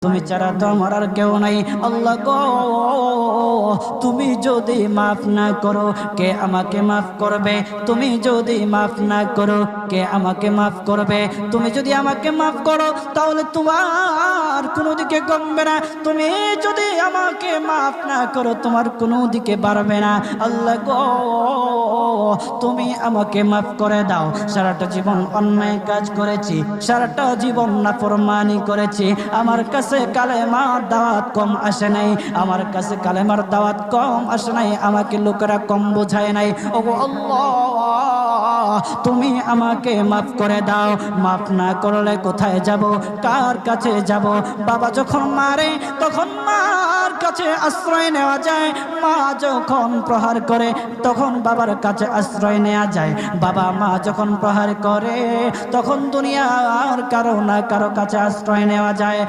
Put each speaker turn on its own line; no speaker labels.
তুমি ছাড়া তো আমার আর কেউ নাই। আল্লাহ গো, তুমি যদি মাফ না করো কে আমাকে মাফ করবে? তুমি যদি মাফ না করো কে আমাকে মাফ করবে? তুমি যদি আমাকে মাফ করো তাহলে তোমার কোনো দিকে কমবে না, তুমি যদি আমাকে মাফ না করো তোমার কোনো দিকে বাড়বে না। আল্লাহ গো, তুমি আমাকে মাফ করে দাও। সারাটা জীবন অন্যায় কাজ করেছি, সারাটা জীবন নাফরমানি করেছি, আমার কাছে কালেমার দাওয়াত কম আসে নাই, আমার কাছে কালেমার দাওয়াত কম আসে নাই, আমাকে লোকেরা কম বোঝায় নাই। ওগো আল্লাহ, তুমি আমাকে মাফ করে দাও। মাফ না করলে কোথায় যাব, কার কাছে যাব? বাবা যখন মারে তখন মার কাছে আশ্রয় নেওয়া যায়, মা যখন প্রহার করে তখন বাবার কাছে আশ্রয় নেওয়া যায়, বাবা মা যখন প্রহার করে তখন দুনিয়ার কারো না কারো কাছে আশ্রয় নেওয়া যায়।